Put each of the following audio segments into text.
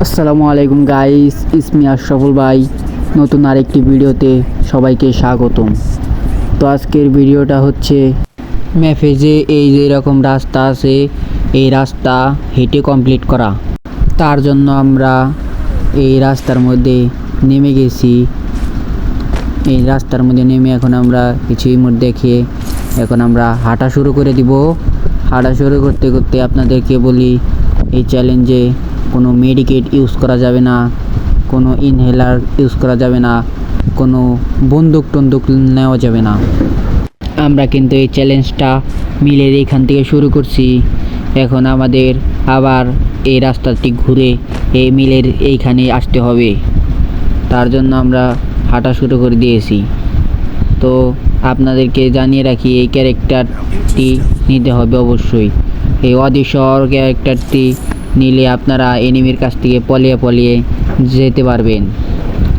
আসসালামু আলাইকুম গাইস, ইসমি আশরাফুল ভাই নতুন আরেকটি ভিডিওতে সবাইকে স্বাগতম। তো আজকের ভিডিওটা হচ্ছে ম্যাপে যে এই যে এরকম রাস্তা আছে, এই রাস্তা হেঁটে কমপ্লিট করা। তার জন্য আমরা এই রাস্তার মধ্যে নেমে গেছি। এই রাস্তার মধ্যে নেমে এখন আমরা কিছুই মোড় দেখে এখন আমরা হাঁটা শুরু করে দিব। হাঁটা শুরু করতে করতে আপনাদেরকে বলি, এই চ্যালেঞ্জে কোনো মেডিকেট ইউজ করা যাবে না, কোনো ইনহেলার ইউজ করা যাবে না, কোনো বন্দুক টন্দুক নেওয়া যাবে না। আমরা কিন্তু এই চ্যালেঞ্জটা মিলের এইখান থেকে শুরু করছি। এখন আমাদের আবার এই রাস্তাটি ঘুরে এই মিলের এইখানে আসতে হবে। তার জন্য আমরা হাঁটা শুরু করে দিয়েছি। তো আপনাদেরকে জানিয়ে রাখি, এই ক্যারেক্টারটি নিতে হবে অবশ্যই। এই অদিশর ক্যারেক্টারটি নিলে আপনারা এনিমির কাছ থেকে পলিয়ে পলিয়ে যেতে পারবেন।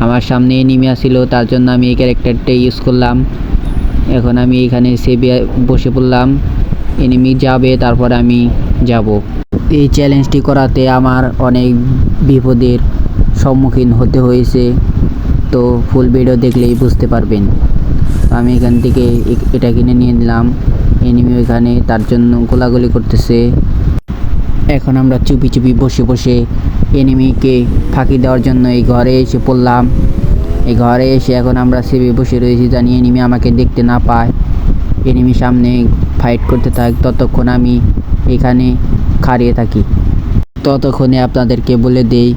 আমার সামনে এনিমি আসছিল, তার জন্য আমি এই ক্যারেক্টারটা ইউজ করলাম। এখন আমি এখানে সেভে বসে পড়লাম, এনিমি যাবে তারপর আমি যাব। এই চ্যালেঞ্জটি করাতে আমার অনেক বিপদের সম্মুখীন হতে হয়েছে, তো ফুল ভিডিও দেখলেই বুঝতে পারবেন। আমি এখান থেকে এটা কিনে নিয়ে নিলাম। এনিমি ওইখানে, তার জন্য গোলাগুলি করতেছে। এখন আমরা চুপি চুপি বসে বসে এনিমিকে ফাঁকি দেওয়ার জন্য এই ঘরে এসে পড়লাম। এই ঘরে এসে এখন আমরা সেভে বসে রয়েছি, জানি এনিমি আমাকে দেখতে না পায়। এনিমি সামনে ফাইট করতে থাক, ততক্ষণ আমি এখানে খাড়িয়ে থাকি। ততক্ষণে আপনাদেরকে বলে দেই,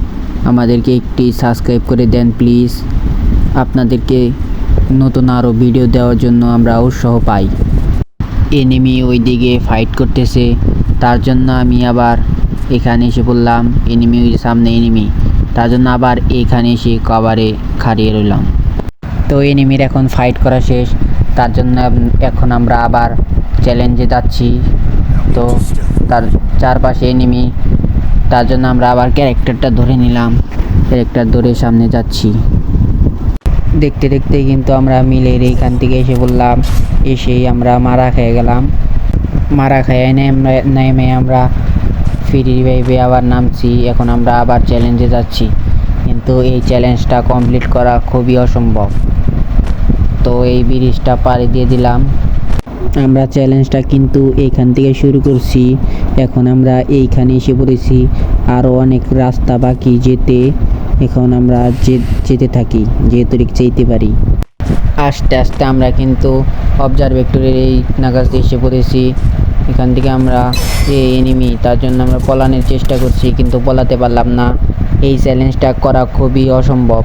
আমাদেরকে একটি সাবস্ক্রাইব করে দেন প্লিজ। আপনাদেরকে নতুন আরও ভিডিও দেওয়ার জন্য আমরা উৎসাহ পাই। এনিমি ওই দিকে ফাইট করতেছে, তার জন্য আমি আবার এখানে এসে পড়লাম। এনিমি ওই সামনে এনিমি, তার জন্য আবার এখানে এসে কভারে খাড়িয়ে রইলাম। তো এনিমির এখন ফাইট করা শেষ, তার জন্য এখন আমরা আবার চ্যালেঞ্জে যাচ্ছি। তো তার চারপাশে এনিমি, তার জন্য আমরা আবার ক্যারেক্টারটা ধরে নিলাম। ক্যারেক্টার ধরে সামনে যাচ্ছি। দেখতে দেখতে কিন্তু আমরা মিলের এইখান থেকে এসে পড়লাম। এসেই আমরা মারা খেয়ে গেলাম। মারা খেয়ে নেমে আমরা ফ্রি রিভাইভে আবার নামছি। এখন আমরা আবার চ্যালেঞ্জে যাচ্ছি, কিন্তু এই চ্যালেঞ্জটা কমপ্লিট করা খুবই অসম্ভব। তো এই ব্রিজটা পাড়ি দিয়ে দিলাম। আমরা চ্যালেঞ্জটা কিন্তু এইখান থেকে শুরু করছি। এখন আমরা এইখানে এসে পড়েছি, আরও অনেক রাস্তা বাকি যেতে। এখন আমরা যেতে থাকি, যেহেতু যেতে পারি। আস্তে আস্তে আমরা কিন্তু অবজারভেটরের এই নাগাতে এসে পড়েছি। এখান থেকে আমরা এনিমি, তার জন্য আমরা পলানোর চেষ্টা করছি, কিন্তু পলাতে পারলাম না। এই চ্যালেঞ্জটা করা খুবই অসম্ভব।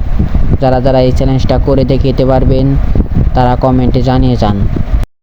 যারা যারা এই চ্যালেঞ্জটা করে দেখাতে পারবেন তারা কমেন্টে জানিয়ে যান।